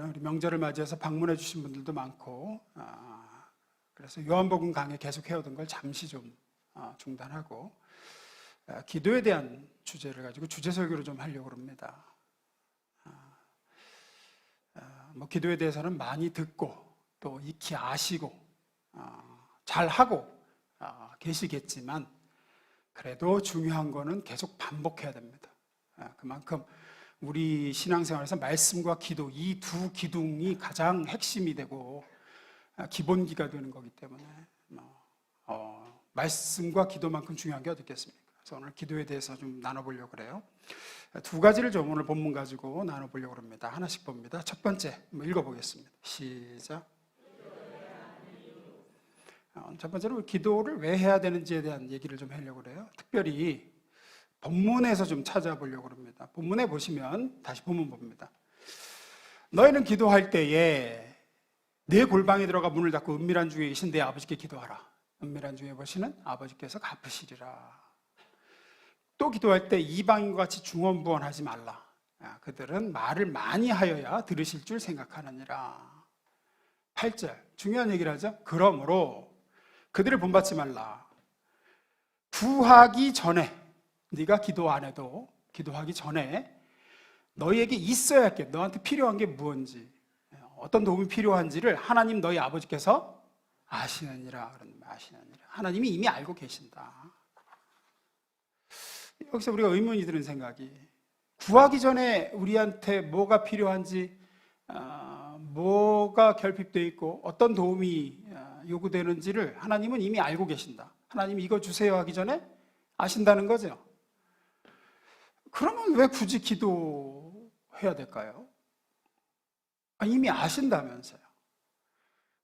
우리 명절을 맞이해서 방문해 주신 분들도 많고, 그래서 요한복음 강의 계속 해오던 걸 잠시 좀 중단하고 기도에 대한 주제를 가지고 주제 설교를 좀 하려고 합니다. 기도에 대해서는 많이 듣고 또 익히 아시고 잘하고 계시겠지만 그래도 중요한 거는 계속 반복해야 됩니다. 그만큼 우리 신앙생활에서 말씀과 기도, 이 두 기둥이 가장 핵심이 되고 기본기가 되는 거기 때문에 말씀과 기도만큼 중요한 게 어디 있겠습니까? 그래서 오늘 기도에 대해서 좀 나눠보려고 그래요. 두 가지를 좀 오늘 본문 가지고 나눠보려고 합니다. 하나씩 봅니다. 첫 번째 읽어보겠습니다. 시작. 첫 번째로 기도를 왜 해야 되는지에 대한 얘기를 좀 하려고 그래요. 특별히 본문에서 좀 찾아보려고 합니다. 본문에 보시면 다시 본문 봅니다. 너희는 기도할 때에 내 골방에 들어가 문을 닫고 은밀한 중에 계신 내 아버지께 기도하라. 은밀한 중에 보시는 아버지께서 갚으시리라. 또 기도할 때 이방인과 같이 중언부언하지 말라. 그들은 말을 많이 하여야 들으실 줄 생각하느니라. 8절 중요한 얘기를 하죠. 그러므로 그들을 본받지 말라. 구하기 전에, 네가 기도 안 해도 기도하기 전에 너희에게 있어야 할 게, 너한테 필요한 게 무엇인지, 어떤 도움이 필요한지를 하나님 너희 아버지께서 아시느니라. 아시느니라. 하나님이 이미 알고 계신다. 여기서 우리가 의문이 드는 생각이, 구하기 전에 우리한테 뭐가 필요한지, 뭐가 결핍되어 있고 어떤 도움이 요구되는지를 하나님은 이미 알고 계신다. 하나님 이거 주세요 하기 전에 아신다는 거죠. 그러면 왜 굳이 기도해야 될까요? 이미 아신다면서요.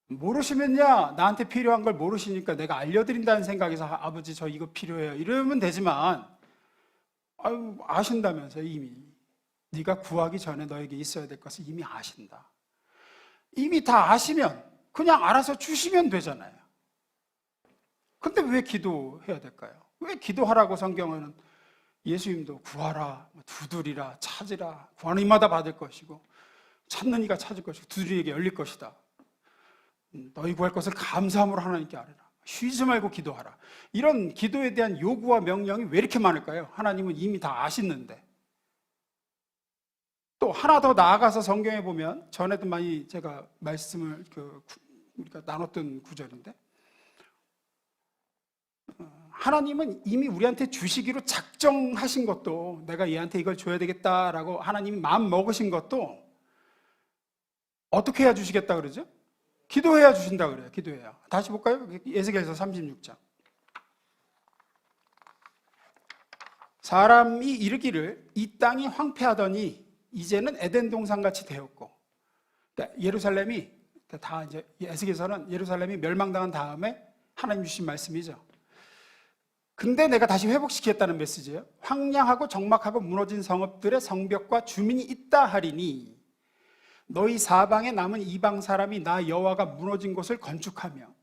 모르시면야, 나한테 필요한 걸 모르시니까 내가 알려드린다는 생각에서 아버지 저 이거 필요해요 이러면 되지만, 아신다면서요. 이미 네가 구하기 전에 너에게 있어야 될 것을 이미 아신다. 이미 다 아시면 그냥 알아서 주시면 되잖아요. 근데 왜 기도해야 될까요? 왜 기도하라고 성경에는, 예수님도 구하라, 두드리라, 찾으라, 구하는 이마다 받을 것이고 찾는 이가 찾을 것이고 두드리에게 열릴 것이다. 너희 구할 것을 감사함으로 하나님께 아뢰라. 쉬지 말고 기도하라. 이런 기도에 대한 요구와 명령이 왜 이렇게 많을까요? 하나님은 이미 다 아시는데. 또 하나 더 나아가서 성경에 보면, 전에도 많이 제가 말씀을 우리가 나눴던 구절인데, 하나님은 이미 우리한테 주시기로 작정하신 것도, 내가 얘한테 이걸 줘야 되겠다라고 하나님이 마음 먹으신 것도 어떻게 해야 주시겠다 그러죠? 기도해야 주신다 그래요. 기도해야. 다시 볼까요? 에스겔서 36장. 사람이 이르기를 이 땅이 황폐하더니 이제는 에덴 동산같이 되었고, 그러니까 예루살렘이 다 이제 에스겔서는 예루살렘이 멸망당한 다음에 하나님 주신 말씀이죠. 근데 내가 다시 회복시키겠다는 메시지예요. 황량하고 적막하고 무너진 성읍들의 성벽과 주민이 있다 하리니 너희 사방에 남은 이방 사람이 나 여호와가 무너진 곳을 건축하며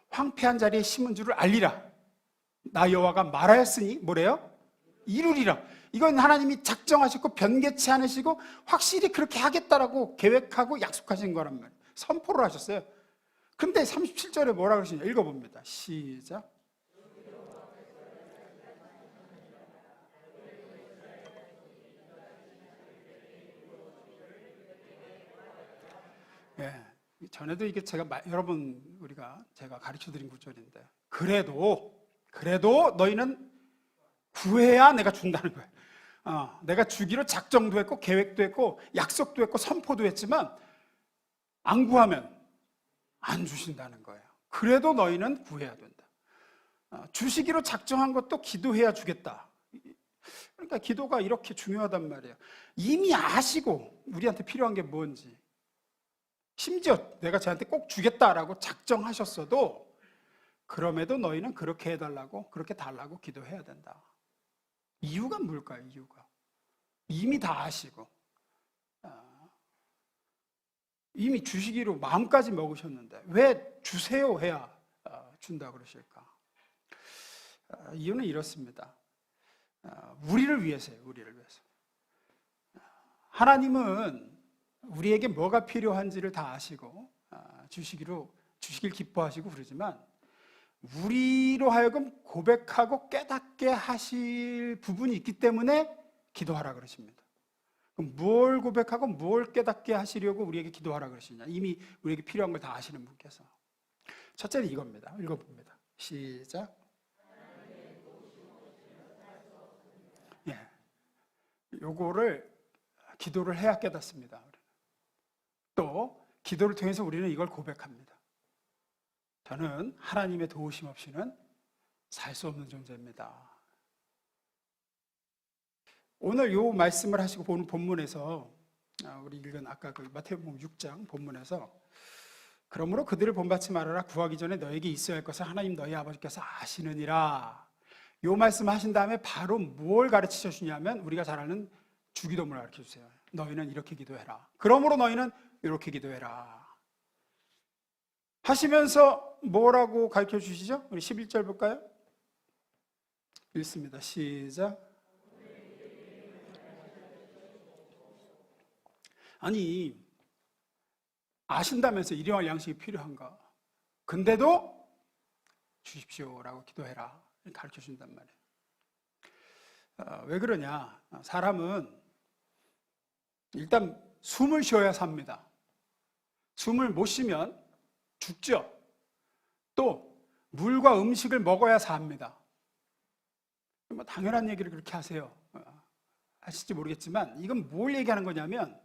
황폐한 자리에 심은 줄을 알리라. 나 여호와가 말하였으니 뭐래요? 이루리라. 이건 하나님이 작정하시고 변개치 않으시고 확실히 그렇게 하겠다라고 계획하고 약속하신 거란 말이에요. 선포를 하셨어요. 근데 37절에 뭐라 그러시냐 읽어봅니다. 시작. 예, 전에도 이게 제가 제가 가르쳐 드린 구절인데, 그래도 너희는 구해야 내가 준다는 거예요. 내가 주기로 작정도 했고 계획도 했고 약속도 했고 선포도 했지만 안 구하면 안 주신다는 거예요. 그래도 너희는 구해야 된다. 주시기로 작정한 것도 기도해야 주겠다. 그러니까 기도가 이렇게 중요하단 말이에요. 이미 아시고 우리한테 필요한 게 뭔지, 심지어 내가 쟤한테 꼭 주겠다라고 작정하셨어도 그럼에도 너희는 그렇게 해달라고, 그렇게 달라고 기도해야 된다. 이유가 뭘까요? 이유가 이미 다 아시고 이미 주시기로 마음까지 먹으셨는데 왜 주세요 해야 준다 그러실까? 이유는 이렇습니다. 우리를 위해서예요. 우리를 위해서. 하나님은 우리에게 뭐가 필요한지를 다 아시고 주시길 기뻐하시고 그러지만 우리로 하여금 고백하고 깨닫게 하실 부분이 있기 때문에 기도하라 그러십니다. 그럼 뭘 고백하고 뭘 깨닫게 하시려고 우리에게 기도하라 그러시냐? 이미 우리에게 필요한 걸 다 아시는 분께서. 첫째는 이겁니다. 읽어봅니다. 시작. 예, 요거를 기도를 해야 깨닫습니다. 또 기도를 통해서 우리는 이걸 고백합니다. 저는 하나님의 도우심 없이는 살 수 없는 존재입니다. 오늘 요 말씀을 하시고 보는 본문에서 우리 읽은 아까 그 마태복음 6장 본문에서 그러므로 그들을 본받지 말아라. 구하기 전에 너에게 있어야 할 것을 하나님 너희 아버지께서 아시느니라. 요 말씀 하신 다음에 바로 뭘 가르치셔 주냐면 우리가 잘 아는 주기도문을 가르쳐 주세요. 너희는 이렇게 기도해라. 그러므로 너희는 이렇게 기도해라. 하시면서 뭐라고 가르쳐 주시죠? 우리 11절 볼까요? 읽습니다. 시작. 아니, 아신다면서 일용할 양식이 필요한가? 근데도 주십시오라고 기도해라. 가르쳐 준단 말이에요. 왜 그러냐? 사람은 일단 숨을 쉬어야 삽니다. 숨을 못 쉬면 죽죠. 또 물과 음식을 먹어야 삽니다. 뭐 당연한 얘기를 그렇게 하세요. 하실지 모르겠지만 이건 뭘 얘기하는 거냐면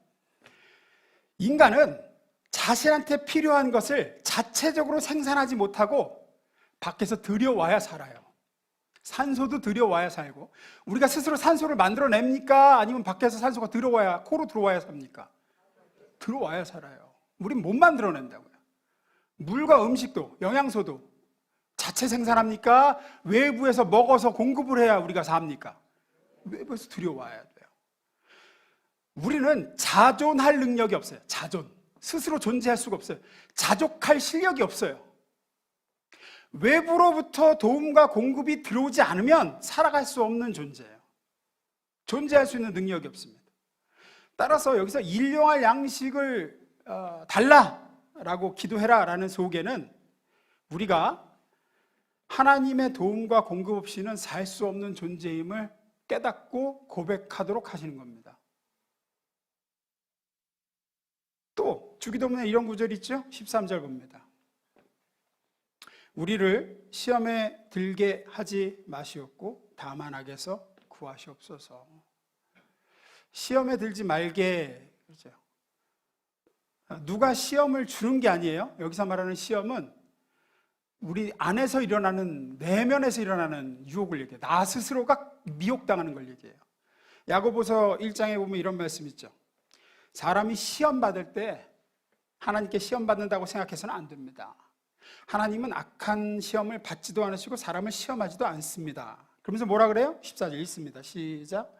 인간은 자신한테 필요한 것을 자체적으로 생산하지 못하고 밖에서 들여와야 살아요. 산소도 들여와야 살고, 우리가 스스로 산소를 만들어냅니까? 아니면 밖에서 산소가 들어와야, 코로 들어와야 삽니까? 들어와야 살아요. 우린 못 만들어낸다고요. 물과 음식도, 영양소도 자체 생산합니까? 외부에서 먹어서 공급을 해야 우리가 삽니까? 외부에서 들여와야 돼요. 우리는 자존할 능력이 없어요. 자존. 스스로 존재할 수가 없어요. 자족할 실력이 없어요. 외부로부터 도움과 공급이 들어오지 않으면 살아갈 수 없는 존재예요. 존재할 수 있는 능력이 없습니다. 따라서 여기서 일용할 양식을 달라라고 기도해라라는 속에는 우리가 하나님의 도움과 공급 없이는 살 수 없는 존재임을 깨닫고 고백하도록 하시는 겁니다. 또 주기도문에 이런 구절이 있죠? 13절 봅니다. 우리를 시험에 들게 하지 마시옵고 다만 악에서 구하시옵소서. 시험에 들지 말게, 그렇죠? 누가 시험을 주는 게 아니에요. 여기서 말하는 시험은 우리 안에서 일어나는, 내면에서 일어나는 유혹을 얘기해요. 나 스스로가 미혹당하는 걸 얘기해요. 야고보서 1장에 보면 이런 말씀 있죠. 사람이 시험 받을 때 하나님께 시험 받는다고 생각해서는 안 됩니다. 하나님은 악한 시험을 받지도 않으시고 사람을 시험하지도 않습니다. 그러면서 뭐라 그래요? 14절 읽습니다. 시작.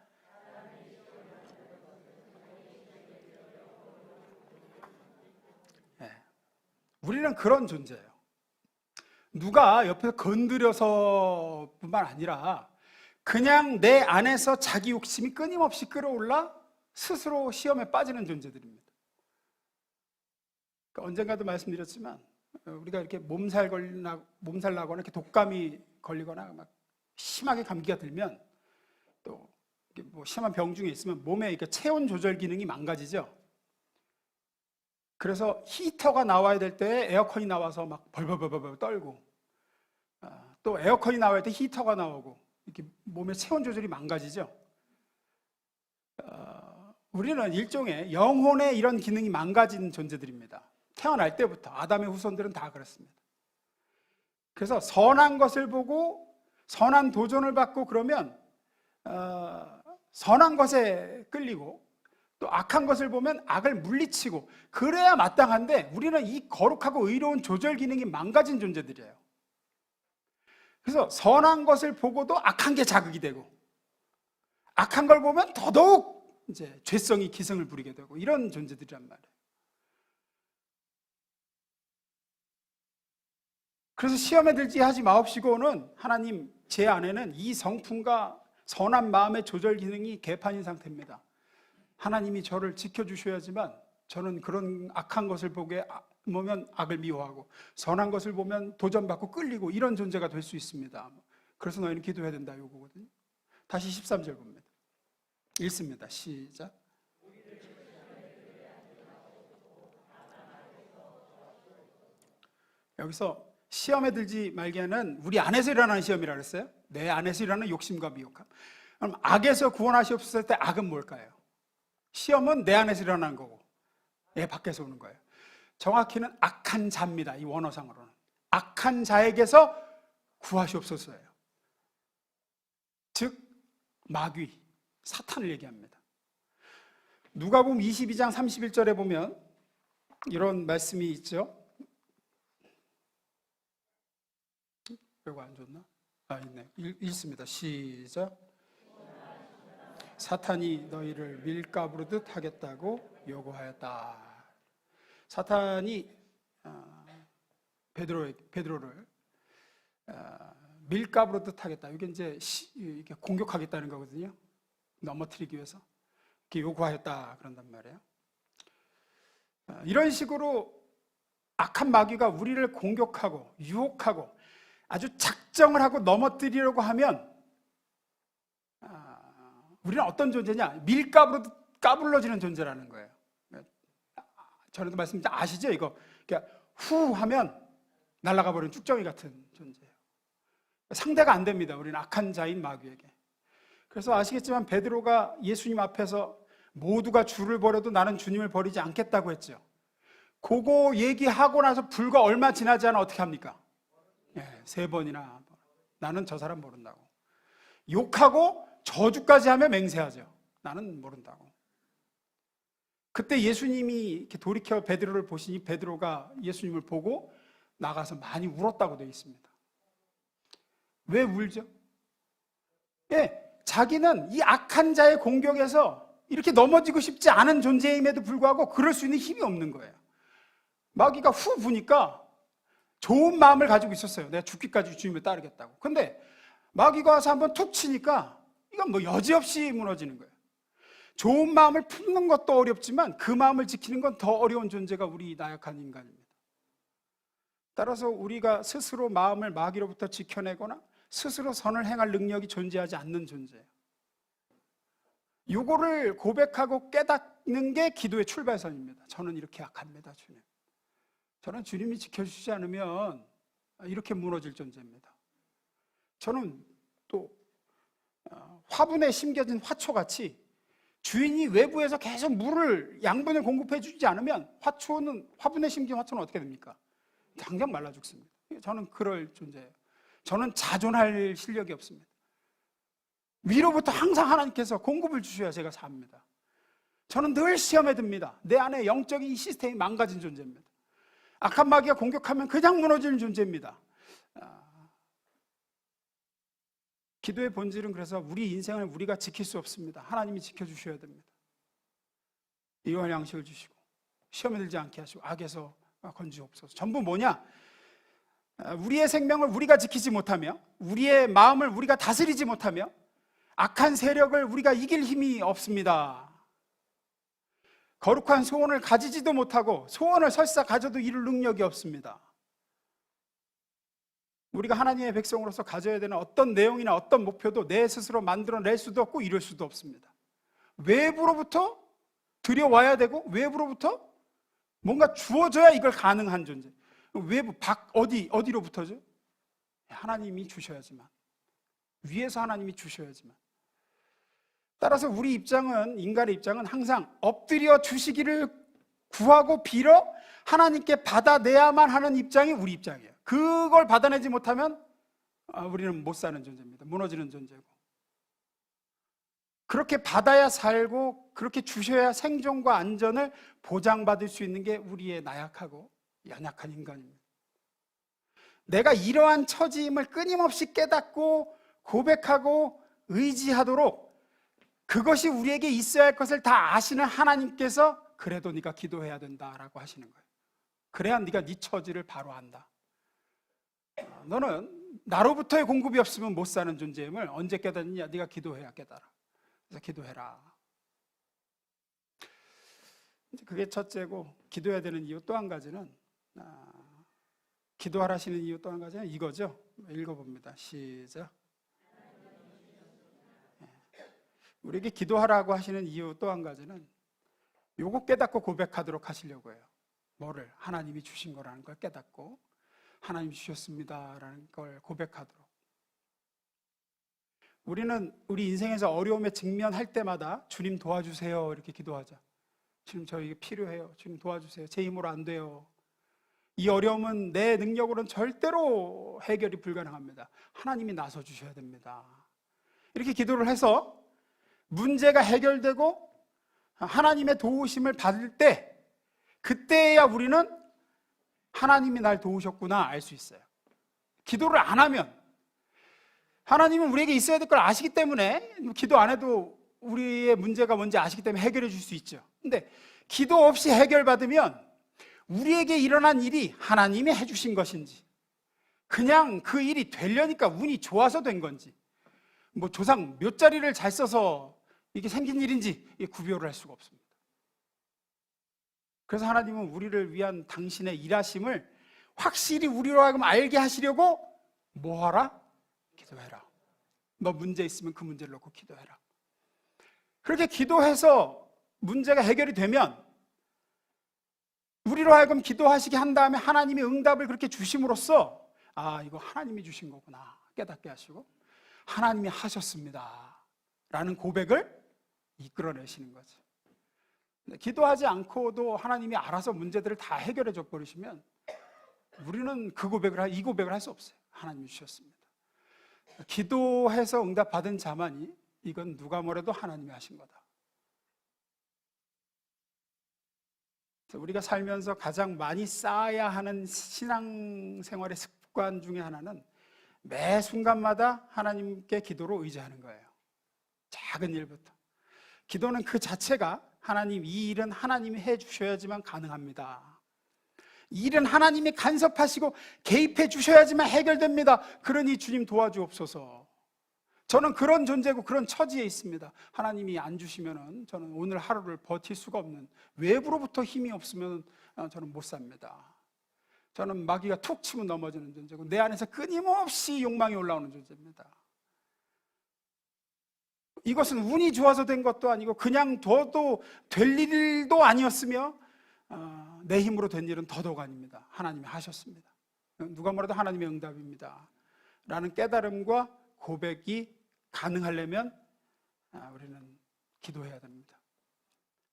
네. 우리는 그런 존재예요. 누가 옆에서 건드려서 뿐만 아니라 그냥 내 안에서 자기 욕심이 끊임없이 끌어올라 스스로 시험에 빠지는 존재들입니다. 그러니까 언젠가도 말씀드렸지만 우리가 이렇게 몸살 나거나 이렇게 독감이 걸리거나 막 심하게 감기가 들면 또 뭐 심한 병 중에 있으면 몸에 이렇게 체온 조절 기능이 망가지죠. 그래서 히터가 나와야 될 때 에어컨이 나와서 막 벌벌벌벌 떨고, 또 에어컨이 나와야 때 히터가 나오고 이렇게 몸의 체온 조절이 망가지죠. 우리는 일종의 영혼의 이런 기능이 망가진 존재들입니다. 태어날 때부터 아담의 후손들은 다 그렇습니다. 그래서 선한 것을 보고 선한 도전을 받고 그러면 선한 것에 끌리고 또 악한 것을 보면 악을 물리치고 그래야 마땅한데 우리는 이 거룩하고 의로운 조절 기능이 망가진 존재들이에요. 그래서 선한 것을 보고도 악한 게 자극이 되고 악한 걸 보면 더더욱 이제 죄성이 기승을 부리게 되고 이런 존재들이란 말이에요. 그래서 시험에 들지 하지 마옵시고는 하나님 제 안에는 이 성품과 선한 마음의 조절 기능이 개판인 상태입니다. 하나님이 저를 지켜주셔야지만 저는 그런 악한 것을 보면 악을 미워하고 선한 것을 보면 도전받고 끌리고 이런 존재가 될 수 있습니다. 그래서 너희는 기도해야 된다 이거거든요. 다시 13절 봅니다. 읽습니다. 시작. 여기서 시험에 들지 말게는 우리 안에서 일어나는 시험이라고 했어요. 내 안에서 일어나는 욕심과 미혹함. 그럼 악에서 구원하시옵소서 할 때 악은 뭘까요? 시험은 내 안에서 일어나는 거고 내 밖에서 오는 거예요. 정확히는 악한 자입니다. 이 원어상으로는 악한 자에게서 구하시옵소서예요. 즉 마귀, 사탄을 얘기합니다. 누가복음 22장 31절에 보면 이런 말씀이 있죠. 이거 안 좋나? 있네. 읽습니다. 시작. 사탄이 너희를 밀가부르듯 하겠다고 요구하였다. 사탄이 베드로를 밀가부르듯 하겠다. 이게 이제 이렇게 공격하겠다는 거거든요. 넘어뜨리기 위해서 이렇게 요구하였다 그런단 말이에요. 이런 식으로 악한 마귀가 우리를 공격하고 유혹하고 아주 작정을 하고 넘어뜨리려고 하면 우리는 어떤 존재냐? 밀가부르듯 까불러지는 존재라는 거예요. 전에도 말씀드린 아시죠? 이거 그러니까 후 하면 날아가 버리는 쭉정이 같은 존재예요. 상대가 안 됩니다. 우리는 악한 자인 마귀에게. 그래서 아시겠지만 베드로가 예수님 앞에서 모두가 주를 버려도 나는 주님을 버리지 않겠다고 했죠. 그거 얘기하고 나서 불과 얼마 지나지 않아 어떻게 합니까? 3번이나 나는 저 사람 모른다고. 욕하고 저주까지 하면 맹세하죠. 나는 모른다고. 그때 예수님이 이렇게 돌이켜 베드로를 보시니 베드로가 예수님을 보고 나가서 많이 울었다고 되어 있습니다. 왜 울죠? 자기는 이 악한 자의 공격에서 이렇게 넘어지고 싶지 않은 존재임에도 불구하고 그럴 수 있는 힘이 없는 거예요. 마귀가 후 부니까 좋은 마음을 가지고 있었어요. 내가 죽기까지 주님을 따르겠다고. 근데 마귀가 와서 한번 툭 치니까 이건 뭐 여지없이 무너지는 거예요. 좋은 마음을 품는 것도 어렵지만 그 마음을 지키는 건 더 어려운 존재가 우리 나약한 인간입니다. 따라서 우리가 스스로 마음을 마귀로부터 지켜내거나 스스로 선을 행할 능력이 존재하지 않는 존재예요. 이거를 고백하고 깨닫는 게 기도의 출발선입니다. 저는 이렇게 약합니다, 주님. 저는 주님이 지켜주시지 않으면 이렇게 무너질 존재입니다. 저는 또 화분에 심겨진 화초같이 주인이 외부에서 계속 물을 양분을 공급해 주지 않으면 화분에 심긴 화초는 어떻게 됩니까? 당장 말라 죽습니다. 저는 그럴 존재예요. 저는 자존할 실력이 없습니다. 위로부터 항상 하나님께서 공급을 주셔야 제가 삽니다. 저는 늘 시험에 듭니다. 내 안에 영적인 시스템이 망가진 존재입니다. 악한 마귀가 공격하면 그냥 무너지는 존재입니다. 기도의 본질은 그래서 우리 인생을 우리가 지킬 수 없습니다. 하나님이 지켜주셔야 됩니다. 이완 양식을 주시고 시험에 들지 않게 하시고 악에서 건지옵소서. 전부 뭐냐? 우리의 생명을 우리가 지키지 못하며 우리의 마음을 우리가 다스리지 못하며 악한 세력을 우리가 이길 힘이 없습니다. 거룩한 소원을 가지지도 못하고 소원을 설사 가져도 이룰 능력이 없습니다. 우리가 하나님의 백성으로서 가져야 되는 어떤 내용이나 어떤 목표도 내 스스로 만들어낼 수도 없고 이룰 수도 없습니다. 외부로부터 들여와야 되고 외부로부터 뭔가 주어져야 이걸 가능한 존재. 외부, 어디로부터죠? 하나님이 주셔야지만, 위에서 하나님이 주셔야지만. 따라서 우리 입장은, 인간의 입장은 항상 엎드려 주시기를 구하고 빌어 하나님께 받아내야만 하는 입장이 우리 입장이에요. 그걸 받아내지 못하면 우리는 못 사는 존재입니다. 무너지는 존재고. 그렇게 받아야 살고 그렇게 주셔야 생존과 안전을 보장받을 수 있는 게 우리의 나약하고 연약한 인간입니다. 내가 이러한 처지임을 끊임없이 깨닫고 고백하고 의지하도록 그것이 우리에게 있어야 할 것을 다 아시는 하나님께서 그래도 네가 기도해야 된다라고 하시는 거예요. 그래야 네가 네 처지를 바로 안다. 너는 나로부터의 공급이 없으면 못 사는 존재임을 언제 깨닫느냐? 네가 기도해야 깨달아. 그래서 기도해라. 그게 첫째고, 기도해야 되는 이유 또 한 가지는, 기도하라시는 이유 또 한 가지는 이거죠. 읽어봅니다. 시작. 우리에게 기도하라고 하시는 이유 또 한 가지는 요거 깨닫고 고백하도록 하시려고 해요. 뭐를? 하나님이 주신 거라는 걸 깨닫고 하나님이 주셨습니다라는 걸 고백하도록. 우리는 우리 인생에서 어려움에 직면할 때마다 주님 도와주세요 이렇게 기도하자. 주님 저에게 필요해요. 주님 도와주세요. 제 힘으로 안 돼요. 이 어려움은 내 능력으로는 절대로 해결이 불가능합니다. 하나님이 나서 주셔야 됩니다. 이렇게 기도를 해서 문제가 해결되고 하나님의 도우심을 받을 때, 그때야 우리는 하나님이 날 도우셨구나 알 수 있어요. 기도를 안 하면, 하나님은 우리에게 있어야 될 걸 아시기 때문에 기도 안 해도 우리의 문제가 뭔지 아시기 때문에 해결해 줄 수 있죠. 근데 기도 없이 해결받으면 우리에게 일어난 일이 하나님이 해주신 것인지, 그냥 그 일이 되려니까 운이 좋아서 된 건지, 뭐 조상 몇 자리를 잘 써서 이게 생긴 일인지 구별을 할 수가 없습니다. 그래서 하나님은 우리를 위한 당신의 일하심을 확실히 우리로 하여금 알게 하시려고 뭐 하라? 기도해라. 너 문제 있으면 그 문제를 놓고 기도해라. 그렇게 기도해서 문제가 해결이 되면 우리로 하여금 기도하시게 한 다음에 하나님이 응답을 그렇게 주심으로써 이거 하나님이 주신 거구나 깨닫게 하시고 하나님이 하셨습니다 라는 고백을 이끌어내시는 거죠. 기도하지 않고도 하나님이 알아서 문제들을 다 해결해 줘 버리시면 우리는 이 고백을 할 수 없어요. 하나님이 주셨습니다. 기도해서 응답받은 자만이 이건 누가 뭐래도 하나님이 하신 거다. 우리가 살면서 가장 많이 쌓아야 하는 신앙생활의 습관 중에 하나는 매 순간마다 하나님께 기도로 의지하는 거예요. 작은 일부터. 기도는 그 자체가 하나님, 이 일은 하나님이 해주셔야지만 가능합니다. 이 일은 하나님이 간섭하시고 개입해 주셔야지만 해결됩니다. 그러니 주님 도와주옵소서. 저는 그런 존재고 그런 처지에 있습니다. 하나님이 안 주시면은 저는 오늘 하루를 버틸 수가 없는, 외부로부터 힘이 없으면 저는 못 삽니다. 저는 마귀가 툭 치면 넘어지는 존재고 내 안에서 끊임없이 욕망이 올라오는 존재입니다. 이것은 운이 좋아서 된 것도 아니고 그냥 둬도 될 일도 아니었으며 내 힘으로 된 일은 더더욱 아닙니다. 하나님이 하셨습니다. 누가 뭐라도 하나님의 응답입니다 라는 깨달음과 고백이 가능하려면 우리는 기도해야 됩니다.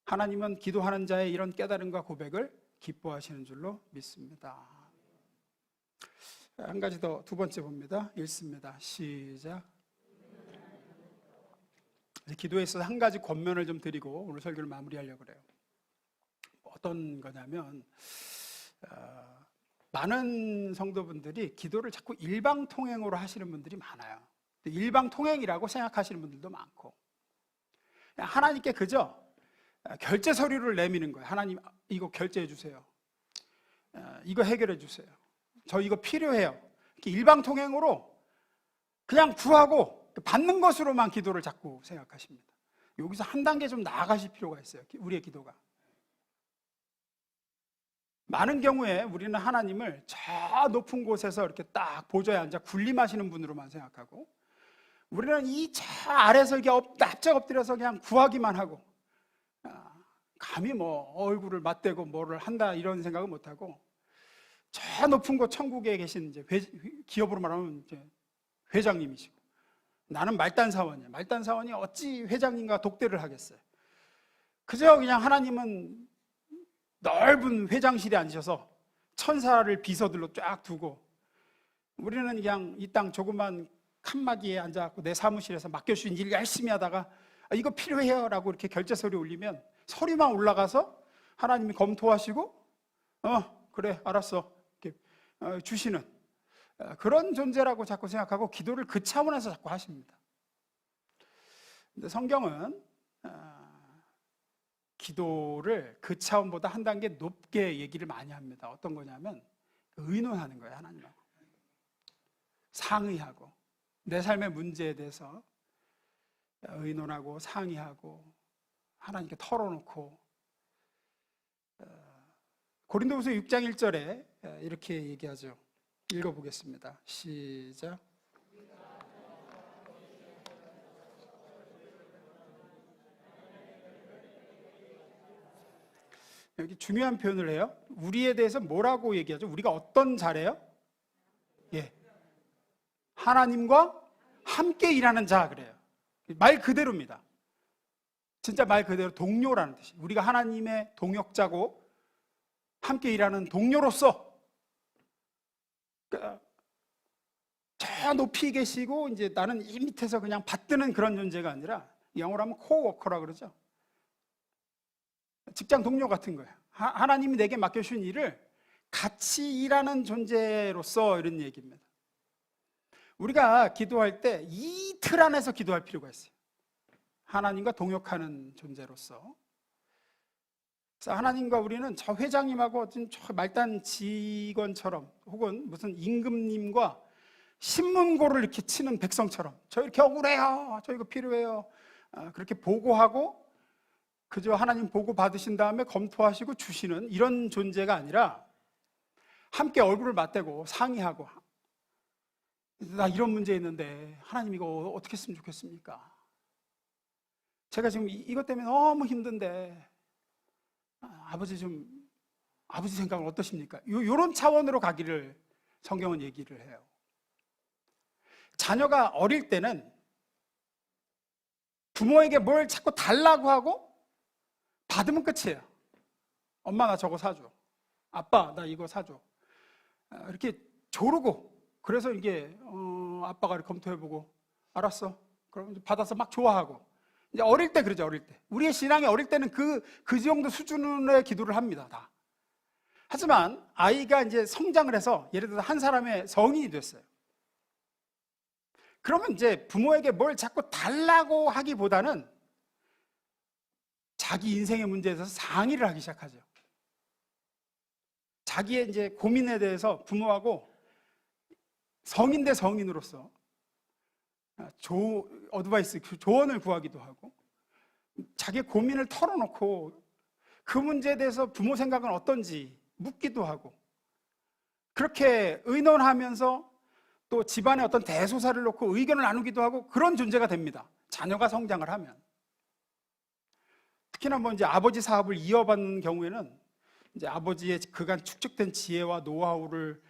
하나님은 기도하는 자의 이런 깨달음과 고백을 기뻐하시는 줄로 믿습니다. 한 가지 더, 두 번째 봅니다. 읽습니다. 시작. 기도에 있어서 한 가지 권면을 좀 드리고 오늘 설교를 마무리하려고 그래요. 어떤 거냐면 많은 성도분들이 기도를 자꾸 일방통행으로 하시는 분들이 많아요. 일방통행이라고 생각하시는 분들도 많고, 하나님께 그저 결제 서류를 내미는 거예요. 하나님 이거 결제해 주세요. 이거 해결해 주세요. 저 이거 필요해요. 이렇게 일방통행으로 그냥 구하고 받는 것으로만 기도를 자꾸 생각하십니다. 여기서 한 단계 좀 나아가실 필요가 있어요. 우리의 기도가. 많은 경우에 우리는 하나님을 저 높은 곳에서 이렇게 딱 보좌에 앉아 군림하시는 분으로만 생각하고, 우리는 이 저 아래서 이렇게 납작 엎드려서 그냥 구하기만 하고, 감히 뭐 얼굴을 맞대고 뭐를 한다 이런 생각은 못하고, 저 높은 곳 천국에 계신 이제 기업으로 말하면 이제 회장님이시고, 나는 말단사원이야. 말단사원이 어찌 회장님과 독대를 하겠어요. 그저 그냥 하나님은 넓은 회장실에 앉으셔서 천사를 비서들로 쫙 두고, 우리는 그냥 이 땅 조그만 칸막이에 앉아갖고 내 사무실에서 맡겨주신 일 열심히 하다가 이거 필요해요 라고 이렇게 결제 서류 올리면 서류만 올라가서 하나님이 검토하시고 그래 알았어 이렇게 주시는 그런 존재라고 자꾸 생각하고 기도를 그 차원에서 자꾸 하십니다. 근데 성경은 기도를 그 차원보다 한 단계 높게 얘기를 많이 합니다. 어떤 거냐면 의논하는 거예요. 하나님하고 상의하고, 내 삶의 문제에 대해서 의논하고 상의하고 하나님께 털어놓고, 고린도후서 6장 1절에 이렇게 얘기하죠. 읽어보겠습니다. 시작. 여기 중요한 표현을 해요. 우리에 대해서 뭐라고 얘기하죠? 우리가 어떤 자래요? 예, 하나님과 함께 일하는 자 그래요. 말 그대로입니다. 진짜 말 그대로 동료라는 뜻이. 우리가 하나님의 동역자고 함께 일하는 동료로서 저 높이 계시고 이제 나는 이 밑에서 그냥 받드는 그런 존재가 아니라 영어로 하면 코워커라 그러죠. 직장 동료 같은 거예요. 하나님이 내게 맡겨주신 일을 같이 일하는 존재로서 이런 얘기입니다. 우리가 기도할 때 이 틀 안에서 기도할 필요가 있어요. 하나님과 동역하는 존재로서. 그래서 하나님과 우리는 저 회장님하고 저 말단 직원처럼 혹은 무슨 임금님과 신문고를 이렇게 치는 백성처럼 저 이렇게 억울해요, 저 이거 필요해요, 그렇게 보고하고 그저 하나님 보고 받으신 다음에 검토하시고 주시는 이런 존재가 아니라 함께 얼굴을 맞대고 상의하고, 나 이런 문제 있는데 하나님 이거 어떻게 했으면 좋겠습니까? 제가 지금 이것 때문에 너무 힘든데 아버지 생각은 어떠십니까? 이런 차원으로 가기를 성경은 얘기를 해요. 자녀가 어릴 때는 부모에게 뭘 자꾸 달라고 하고 받으면 끝이에요. 엄마 나 저거 사줘, 아빠 나 이거 사줘, 이렇게 조르고, 그래서 이게 아빠가 이렇게 검토해보고 알았어 그럼 받아서 막 좋아하고, 이제 어릴 때 그러죠. 어릴 때 우리의 신앙이 어릴 때는 그 정도 수준의 기도를 합니다 다. 하지만 아이가 이제 성장을 해서 예를 들어서 한 사람의 성인이 됐어요. 그러면 이제 부모에게 뭘 자꾸 달라고 하기보다는 자기 인생의 문제에 대해서 상의를 하기 시작하죠. 자기의 이제 고민에 대해서 부모하고 성인 대 성인으로서 어드바이스, 조언을 구하기도 하고, 자기의 고민을 털어놓고 그 문제에 대해서 부모 생각은 어떤지 묻기도 하고, 그렇게 의논하면서 또 집안에 어떤 대소사를 놓고 의견을 나누기도 하고, 그런 존재가 됩니다. 자녀가 성장을 하면. 특히나 뭐 이제 아버지 사업을 이어받는 경우에는 이제 아버지의 그간 축적된 지혜와 노하우를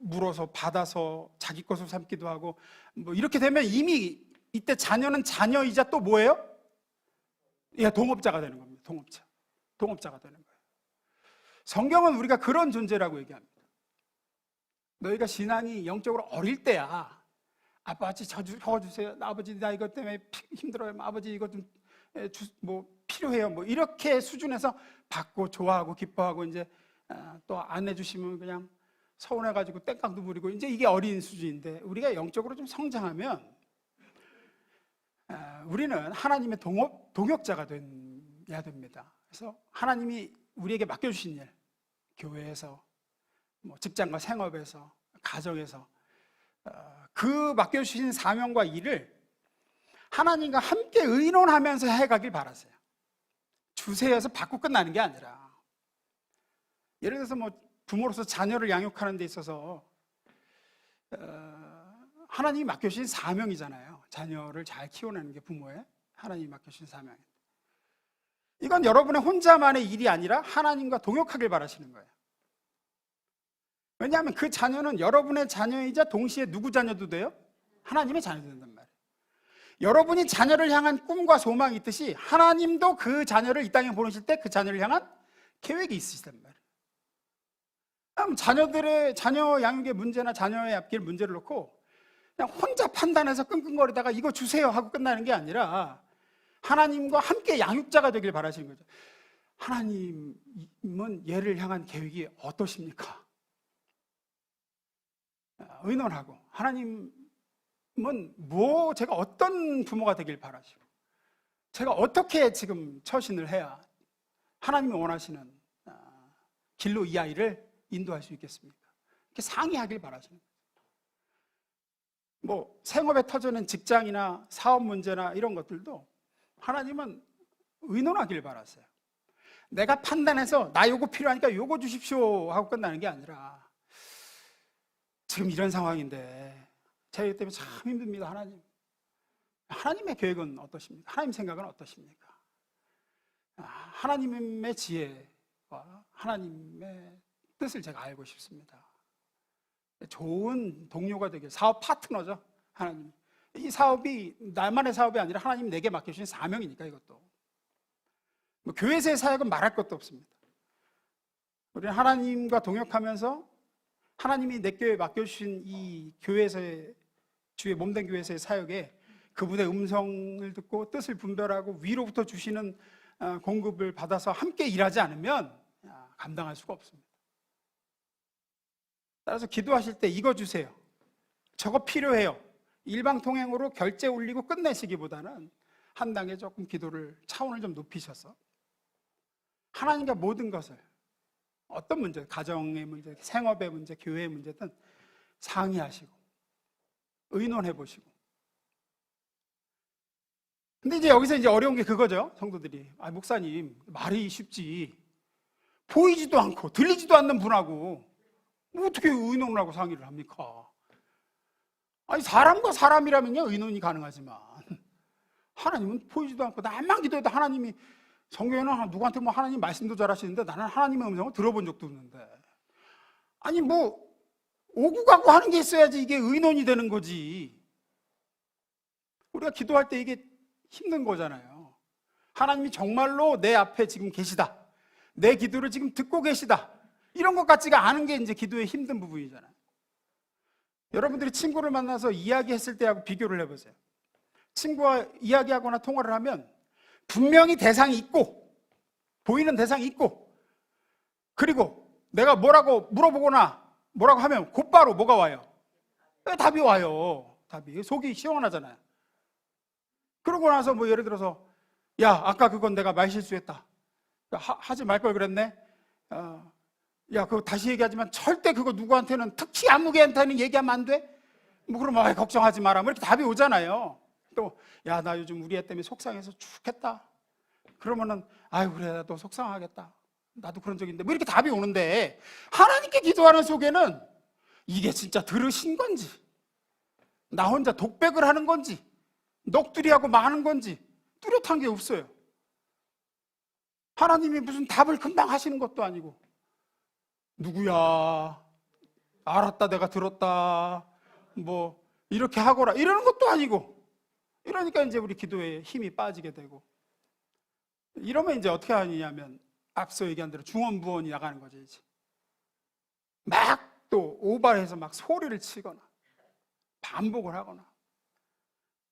물어서 받아서 자기 것으로 삼기도 하고, 뭐 이렇게 되면 이미 이때 자녀는 자녀이자 또 뭐예요? 예, 동업자가 되는 겁니다. 동업자가 되는 거예요. 성경은 우리가 그런 존재라고 얘기합니다. 너희가 신앙이 영적으로 어릴 때야 아버지 저 적어주세요, 아버지 나 이것 때문에 힘들어요, 아버지 이거 좀 뭐 필요해요, 뭐 이렇게 수준에서 받고 좋아하고 기뻐하고, 이제 또 안 해주시면 그냥 서운해가지고 땡깡도 부리고, 이제 이게 어린 수준인데, 우리가 영적으로 좀 성장하면 우리는 하나님의 동역자가 돼야 됩니다. 그래서 하나님이 우리에게 맡겨주신 일, 교회에서 뭐 직장과 생업에서 가정에서 그 맡겨주신 사명과 일을 하나님과 함께 의논하면서 해가길 바라세요. 주세요에서 받고 끝나는 게 아니라, 예를 들어서 뭐 부모로서 자녀를 양육하는 데 있어서 하나님이 맡겨주신 사명이잖아요. 자녀를 잘 키워내는 게 부모의 하나님이 맡겨주신 사명입니다. 이건 여러분의 혼자만의 일이 아니라 하나님과 동역하길 바라시는 거예요. 왜냐하면 그 자녀는 여러분의 자녀이자 동시에 누구 자녀도 돼요? 하나님의 자녀도 된단 말이에요. 여러분이 자녀를 향한 꿈과 소망이 있듯이 하나님도 그 자녀를 이 땅에 보내실 때 그 자녀를 향한 계획이 있으시단 말이에요. 자녀 양육의 문제나 자녀의 앞길 문제를 놓고 그냥 혼자 판단해서 끙끙거리다가 이거 주세요 하고 끝나는 게 아니라 하나님과 함께 양육자가 되길 바라시는 거죠. 하나님은 얘를 향한 계획이 어떠십니까? 의논하고, 하나님은 제가 어떤 부모가 되길 바라시고, 제가 어떻게 지금 처신을 해야 하나님이 원하시는 길로 이 아이를 인도할 수 있겠습니까? 이렇게 상의하길 바라시는 거예요. 뭐 생업에 터지는 직장이나 사업 문제나 이런 것들도 하나님은 의논하길 바라세요. 내가 판단해서 나 요거 필요하니까 요거 주십시오 하고 끝나는 게 아니라 지금 이런 상황인데 제가 때문에 참 힘듭니다. 하나님의 계획은 어떠십니까? 하나님 생각은 어떠십니까? 하나님의 지혜와 하나님의 뜻을 제가 알고 싶습니다. 좋은 동료가 되길, 사업 파트너죠. 하나님, 이 사업이 나만의 사업이 아니라 하나님 내게 맡겨주신 사명이니까. 이것도 뭐 교회에서의 사역은 말할 것도 없습니다. 우리는 하나님과 동역하면서 하나님이 내게 맡겨주신 이 교회에서의, 주의 몸된 교회에서의 사역에 그분의 음성을 듣고 뜻을 분별하고 위로부터 주시는 공급을 받아서 함께 일하지 않으면 감당할 수가 없습니다. 따라서 기도하실 때 이거 주세요, 저거 필요해요, 일방통행으로 결제 올리고 끝내시기보다는 한 단계 조금 기도를, 차원을 좀 높이셔서 하나님과 모든 것을, 어떤 문제, 가정의 문제, 생업의 문제, 교회의 문제든 상의하시고 의논해 보시고. 근데 이제 여기서 이제 어려운 게 그거죠. 성도들이, 목사님 말이 쉽지 보이지도 않고 들리지도 않는 분하고 어떻게 의논을 하고 상의를 합니까? 아니, 사람과 사람이라면요 의논이 가능하지만 하나님은 보이지도 않고 나만 기도해도 하나님이, 성경에는 누구한테 뭐 하나님 말씀도 잘하시는데 나는 하나님의 음성을 들어본 적도 없는데, 아니 뭐 오고 가고 하는 게 있어야지 이게 의논이 되는 거지. 우리가 기도할 때 이게 힘든 거잖아요. 하나님이 정말로 내 앞에 지금 계시다, 내 기도를 지금 듣고 계시다, 이런 것 같지가 않은 게 이제 기도의 힘든 부분이잖아요. 여러분들이 친구를 만나서 이야기했을 때하고 비교를 해보세요. 친구와 이야기하거나 통화를 하면 분명히 대상이 있고, 보이는 대상이 있고, 그리고 내가 뭐라고 물어보거나 뭐라고 하면 곧바로 뭐가 와요? 답이 와요. 답이. 속이 시원하잖아요. 그러고 나서 뭐 예를 들어서, 야, 아까 그건 내가 말실수했다, 하지 말 걸 그랬네, 야, 그거 다시 얘기하지만 절대 그거 누구한테는, 특히 아무개한테는 얘기하면 안 돼? 뭐 그러면 걱정하지 마라, 뭐 이렇게 답이 오잖아요. 또, 야, 나 요즘 우리 애 때문에 속상해서 죽겠다. 그러면은, 아유, 그래, 나도 속상하겠다, 나도 그런 적 있는데, 뭐 이렇게 답이 오는데, 하나님께 기도하는 속에는 이게 진짜 들으신 건지, 나 혼자 독백을 하는 건지, 넋두리하고 마는 건지 뚜렷한 게 없어요. 하나님이 무슨 답을 금방 하시는 것도 아니고, 누구야, 알았다, 내가 들었다, 뭐 이렇게 하거라 이러는 것도 아니고, 이러니까 이제 우리 기도에 힘이 빠지게 되고, 이러면 이제 어떻게 하느냐면 앞서 얘기한 대로 중언부언이 나가는 거죠. 이제 막 또 오발해서 막 소리를 치거나 반복을 하거나.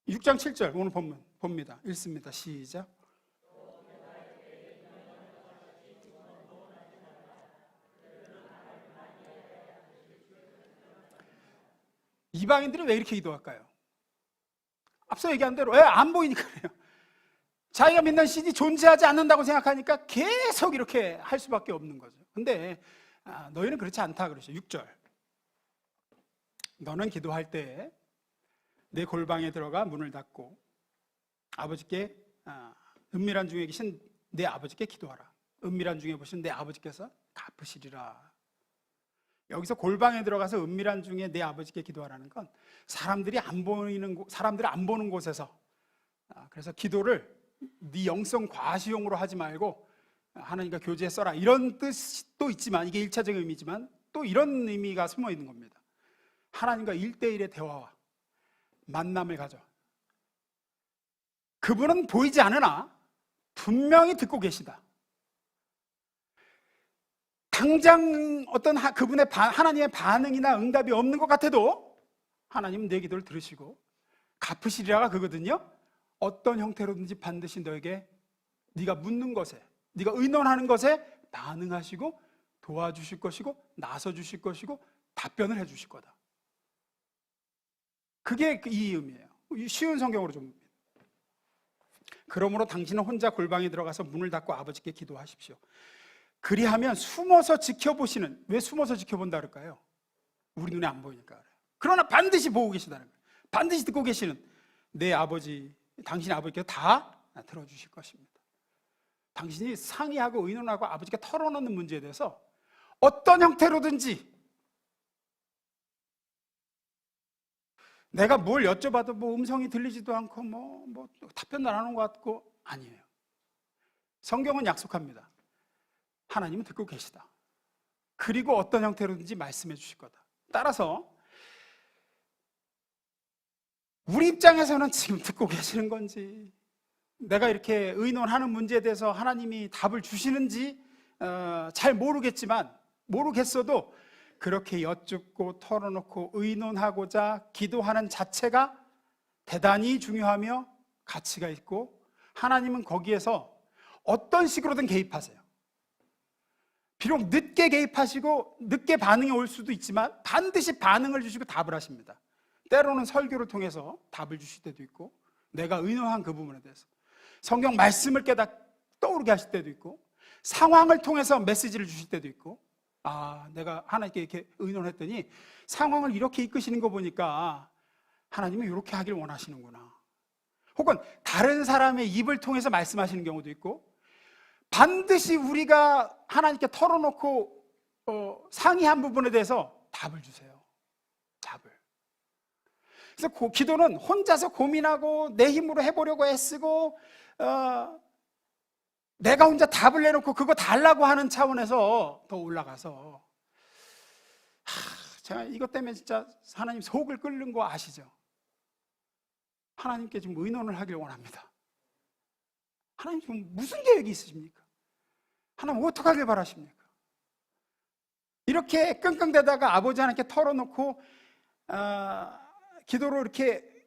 6장 7절 오늘 본문 봅니다. 읽습니다. 시작. 이방인들이 왜 이렇게 기도할까요? 앞서 얘기한 대로 안 보이니까 그래요. 자기가 믿는 신이 존재하지 않는다고 생각하니까 계속 이렇게 할 수밖에 없는 거죠. 근데 너희는 그렇지 않다 그러죠. 6절. 너는 기도할 때 내 골방에 들어가 문을 닫고 아버지께, 은밀한 중에 계신 내 아버지께 기도하라. 은밀한 중에 보신 내 아버지께서 갚으시리라. 여기서 골방에 들어가서 은밀한 중에 내 아버지께 기도하라는 건 사람들이 안 보는 곳에서, 그래서 기도를 네 영성 과시용으로 하지 말고 하나님과 교제에 써라, 이런 뜻도 있지만, 이게 1차적인 의미지만 또 이런 의미가 숨어 있는 겁니다. 하나님과 1대1의 대화와 만남을 가져. 그분은 보이지 않으나 분명히 듣고 계시다. 당장 어떤 그분의 하나님의 반응이나 응답이 없는 것 같아도 하나님은 내 기도를 들으시고 갚으시리라가 그거든요. 어떤 형태로든지 반드시 너에게 네가 묻는 것에, 네가 의논하는 것에 반응하시고 도와주실 것이고 나서주실 것이고 답변을 해주실 거다. 그게 이 의미예요. 쉬운 성경으로 좀. 그러므로 당신은 혼자 골방에 들어가서 문을 닫고 아버지께 기도하십시오. 그리하면 숨어서 지켜보시는, 왜 숨어서 지켜본다 그럴까요? 우리 눈에 안 보이니까 그래요. 그러나 반드시 보고 계시다는 거예요. 반드시 듣고 계시는 내 아버지, 당신의 아버지께서 다 들어주실 것입니다. 당신이 상의하고 의논하고 아버지가 털어놓는 문제에 대해서 어떤 형태로든지 내가 뭘 여쭤봐도 뭐 음성이 들리지도 않고 뭐 답변도 안 하는 것 같고 아니에요. 성경은 약속합니다. 하나님은 듣고 계시다. 그리고 어떤 형태로든지 말씀해 주실 거다. 따라서 우리 입장에서는 지금 듣고 계시는 건지, 내가 이렇게 의논하는 문제에 대해서 하나님이 답을 주시는지 잘 모르겠어도 그렇게 여쭙고 털어놓고 의논하고자 기도하는 자체가 대단히 중요하며 가치가 있고, 하나님은 거기에서 어떤 식으로든 개입하세요. 비록 늦게 개입하시고 늦게 반응이 올 수도 있지만 반드시 반응을 주시고 답을 하십니다. 때로는 설교를 통해서 답을 주실 때도 있고, 내가 의논한 그 부분에 대해서 성경 말씀을 떠오르게 하실 때도 있고, 상황을 통해서 메시지를 주실 때도 있고, 내가 하나님께 이렇게 의논했더니 상황을 이렇게 이끄시는 거 보니까 하나님은 이렇게 하길 원하시는구나. 혹은 다른 사람의 입을 통해서 말씀하시는 경우도 있고, 반드시 우리가 하나님께 털어놓고 상의한 부분에 대해서 답을 주세요. 답을. 그래서 기도는 혼자서 고민하고 내 힘으로 해보려고 애쓰고 내가 혼자 답을 내놓고 그거 달라고 하는 차원에서 더 올라가서, 제가 이것 때문에 진짜 하나님 속을 끓는 거 아시죠? 하나님께 지금 의논을 하길 원합니다. 하나님 지금 무슨 계획이 있으십니까? 하나님 어떻게 하길 바라십니까? 이렇게 끙끙대다가 아버지 하나님께 털어놓고 기도로 이렇게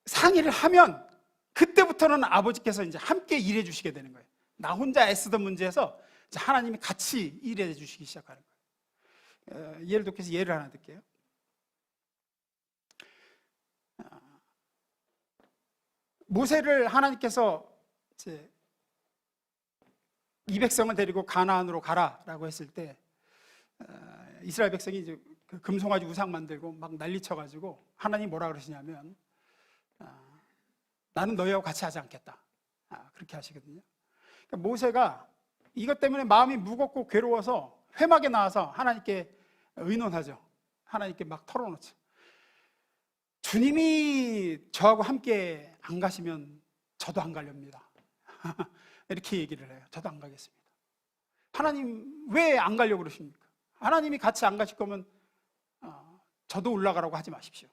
상의를 하면 그때부터는 아버지께서 이제 함께 일해 주시게 되는 거예요. 나 혼자 애쓰던 문제에서 이제 하나님이 같이 일해 주시기 시작하는 거예요. 예를 들어서 예를 하나 들게요. 모세를 하나님께서 이제 이 백성을 데리고 가나안으로 가라라고 했을 때 이스라엘 백성이 이제 그 금송아지 우상 만들고 막 난리쳐가지고 하나님 뭐라 그러시냐면 나는 너희하고 같이 하지 않겠다, 그렇게 하시거든요. 그러니까 모세가 이것 때문에 마음이 무겁고 괴로워서 회막에 나와서 하나님께 의논하죠. 하나님께 막 털어놓죠. 주님이 저하고 함께 안 가시면 저도 안 가렵니다. 이렇게 얘기를 해요. 저도 안 가겠습니다. 하나님 왜 안 가려고 그러십니까? 하나님이 같이 안 가실 거면 저도 올라가라고 하지 마십시오.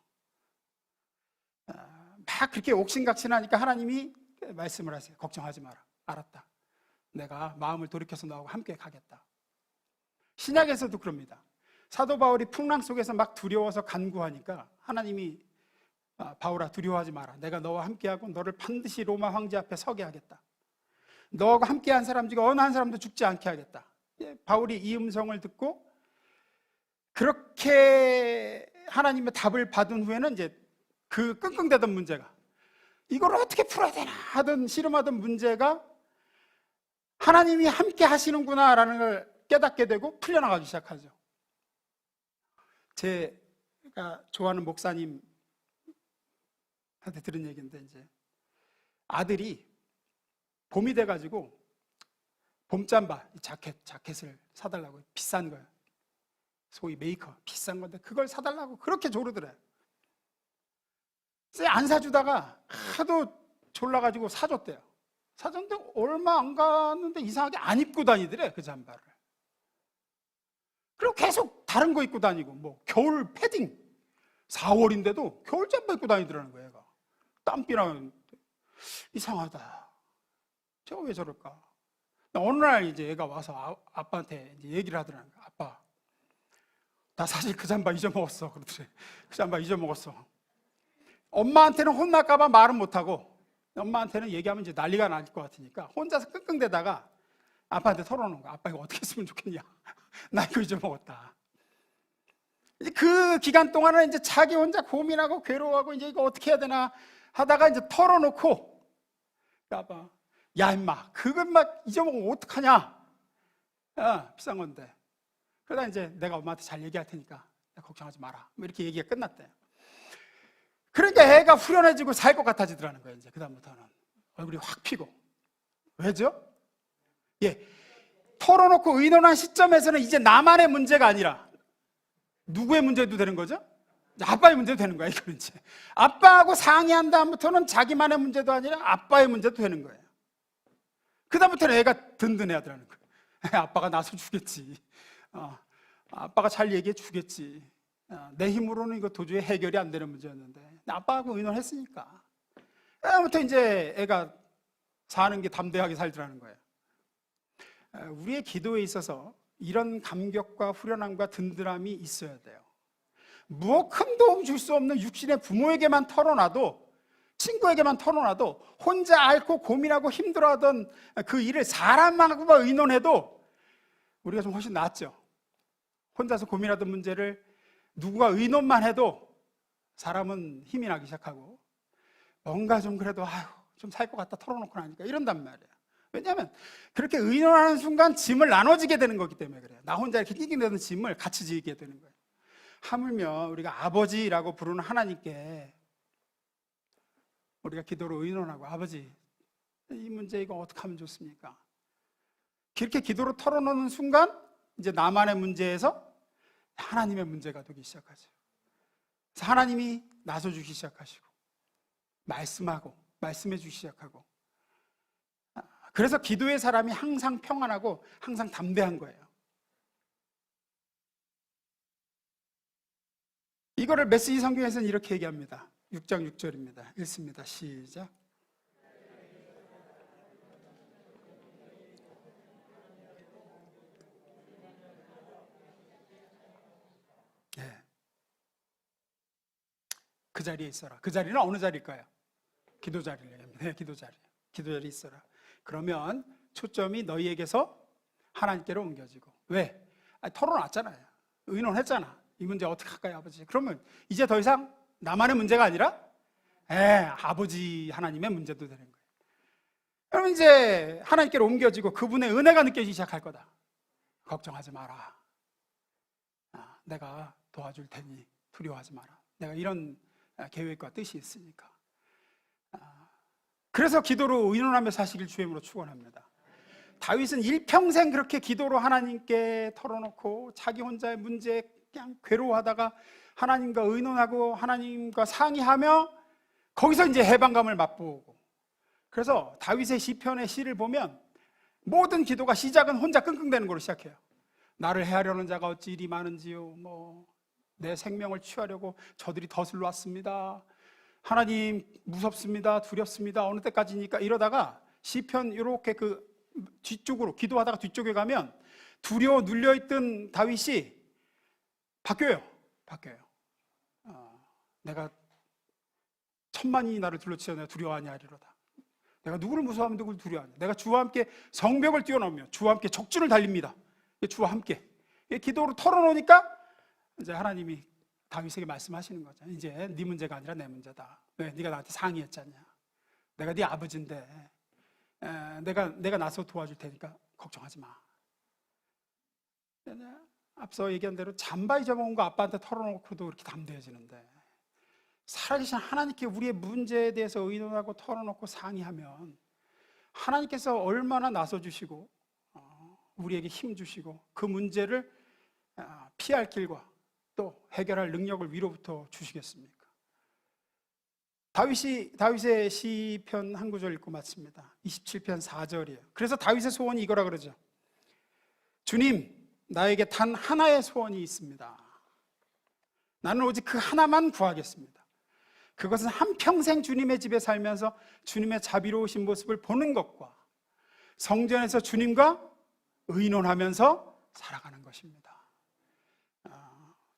막 그렇게 옥신각신하니까 하나님이 말씀을 하세요. 걱정하지 마라. 알았다. 내가 마음을 돌이켜서 너하고 함께 가겠다. 신약에서도 그럽니다. 사도 바울이 풍랑 속에서 막 두려워서 간구하니까 하나님이 바울아 두려워하지 마라. 내가 너와 함께하고 너를 반드시 로마 황제 앞에 서게 하겠다. 너하고 함께한 사람 중에 어느 한 사람도 죽지 않게 하겠다. 바울이 이 음성을 듣고 그렇게 하나님의 답을 받은 후에는 이제 그 끙끙대던 문제가 이걸 어떻게 풀어야 되나 하던 씨름하던 문제가 하나님이 함께 하시는구나라는 걸 깨닫게 되고 풀려나가기 시작하죠. 제가 좋아하는 목사님한테 들은 얘기인데, 이제 아들이 봄이 돼가지고 봄잠바 자켓을 사달라고, 비싼 거예요. 소위 메이커 비싼 건데 그걸 사달라고 그렇게 조르더래요. 안 사주다가 하도 졸라가지고 사줬대요. 사줬는데 얼마 안 갔는데 이상하게 안 입고 다니더래, 그 잠바를. 그리고 계속 다른 거 입고 다니고, 뭐 겨울 패딩 4월인데도 겨울 잠바 입고 다니더라는 거예요. 얘가 땀비 나는데 이상하다. 제가 왜 저럴까? 어느 날 이제 얘가 와서 아빠한테 이제 얘기를 하더라는 거예요. 아빠, 나 사실 그 잠바 잊어먹었어. 그러더래. 그 잠바 잊어먹었어. 엄마한테는 혼날까봐 말은 못하고, 엄마한테는 얘기하면 이제 난리가 날 것 같으니까 혼자서 끙끙대다가 아빠한테 털어놓은 거야. 아빠 이거 어떻게 했으면 좋겠냐. 나 이거 잊어먹었다. 이제 그 기간 동안은 이제 자기 혼자 고민하고 괴로워하고 이제 이거 어떻게 해야 되나 하다가 이제 털어놓고, 아빠, 야 임마 그걸 막 잊어먹으면 어떡하냐. 비싼 건데. 그러다 이제 내가 엄마한테 잘 얘기할 테니까 걱정하지 마라, 뭐 이렇게 얘기가 끝났대요. 그러니까 애가 후련해지고 살 것 같아지더라는 거예요. 이제 그다음부터는 얼굴이 확 피고. 왜죠? 예, 털어놓고 의논한 시점에서는 이제 나만의 문제가 아니라 누구의 문제도 되는 거죠? 아빠의 문제도 되는 거예요. 이거는 이제 아빠하고 상의한 다음부터는 자기만의 문제도 아니라 아빠의 문제도 되는 거예요. 그 다음부터는 애가 든든해야 되는 거예요. 아빠가 나서 주겠지. 아빠가 잘 얘기해 주겠지. 내 힘으로는 이거 도저히 해결이 안 되는 문제였는데 아빠하고 의논했으니까. 그다음부터 이제 애가 사는 게 담대하게 살더라는 거예요. 우리의 기도에 있어서 이런 감격과 후련함과 든든함이 있어야 돼요. 무엇 큰 도움 줄 수 없는 육신의 부모에게만 털어놔도, 친구에게만 털어놔도 혼자 앓고 고민하고 힘들어하던 그 일을 사람하고 의논해도 우리가 좀 훨씬 낫죠. 혼자서 고민하던 문제를 누구가 의논만 해도 사람은 힘이 나기 시작하고 뭔가 좀 그래도 좀 살 것 같다 털어놓고 나니까 이런단 말이에요. 왜냐하면 그렇게 의논하는 순간 짐을 나눠지게 되는 거기 때문에 그래요. 나 혼자 이렇게 끼게 되는 짐을 같이 지게 되는 거예요. 하물며 우리가 아버지라고 부르는 하나님께 우리가 기도로 의논하고, 아버지 이 문제 이거 어떻게 하면 좋습니까? 그렇게 기도로 털어놓는 순간 이제 나만의 문제에서 하나님의 문제가 되기 시작하죠. 그래서 하나님이 나서주기 시작하시고 말씀하고 말씀해 주기 시작하고, 그래서 기도의 사람이 항상 평안하고 항상 담대한 거예요. 이거를 메시지 성경에서는 이렇게 얘기합니다. 6장 6절입니다. 읽습니다. 시작. 네. 그 자리에 있어라. 그 자리는 어느 자리일까요? 기도 자리를 얘기합니다. 네, 기도 자리. 기도 자리에 있어라. 그러면 초점이 너희에게서 하나님께로 옮겨지고. 왜? 털어놨잖아요. 의논했잖아. 이 문제 어떻게 할까요, 아버지? 그러면 이제 더 이상 나만의 문제가 아니라 아버지 하나님의 문제도 되는 거예요. 그러면 이제 하나님께로 옮겨지고 그분의 은혜가 느껴지기 시작할 거다. 걱정하지 마라. 내가 도와줄 테니 두려워하지 마라. 내가 이런 계획과 뜻이 있으니까. 그래서 기도로 의논하며 사시길 주임으로 축원합니다. 다윗은 일평생 그렇게 기도로 하나님께 털어놓고 자기 혼자의 문제에 그냥 괴로워하다가 하나님과 의논하고 하나님과 상의하며 거기서 이제 해방감을 맛보고, 그래서 다윗의 시편의 시를 보면 모든 기도가 시작은 혼자 끙끙대는 걸로 시작해요. 나를 해하려는 자가 어찌 이리 많은지요. 내 생명을 취하려고 저들이 덫을 놨습니다. 하나님 무섭습니다. 두렵습니다. 어느 때까지니까. 이러다가 시편 이렇게 그 뒤쪽으로 기도하다가 뒤쪽에 가면 두려워 눌려있던 다윗이 바뀌어요. 내가 천만이 나를 둘러치려 내가 두려워하냐 하리로다. 내가 누구를 무서워하면 누구를 두려워하냐. 내가 주와 함께 성벽을 뛰어넘으며 주와 함께 적진을 달립니다. 주와 함께. 기도로 털어놓으니까 이제 하나님이 다윗에게 말씀하시는 거죠. 이제 네 문제가 아니라 내 문제다. 왜? 네가 나한테 상의했잖냐. 내가 네 아버지인데 내가 나서 도와줄 테니까 걱정하지 마. 앞서 얘기한 대로 잠바 잊어먹은 거 아빠한테 털어놓고도 이렇게 담대해지는데, 살아계신 하나님께 우리의 문제에 대해서 의논하고 털어놓고 상의하면 하나님께서 얼마나 나서주시고 우리에게 힘 주시고 그 문제를 피할 길과 또 해결할 능력을 위로부터 주시겠습니까? 다윗의 시편 한 구절 읽고 마칩니다. 27편 4절이에요. 그래서 다윗의 소원이 이거라 그러죠. 주님, 나에게 단 하나의 소원이 있습니다. 나는 오직 그 하나만 구하겠습니다. 그것은 한평생 주님의 집에 살면서 주님의 자비로우신 모습을 보는 것과 성전에서 주님과 의논하면서 살아가는 것입니다.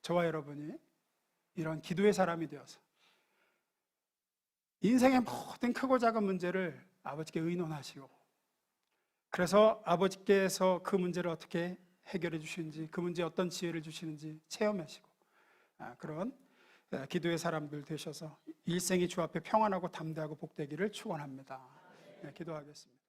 저와 여러분이 이런 기도의 사람이 되어서 인생의 모든 크고 작은 문제를 아버지께 의논하시고, 그래서 아버지께서 그 문제를 어떻게 해결해 주시는지, 그 문제에 어떤 지혜를 주시는지 체험하시고, 그런 기도의 사람들 되셔서 일생이 주 앞에 평안하고 담대하고 복되기를 축원합니다. 기도하겠습니다.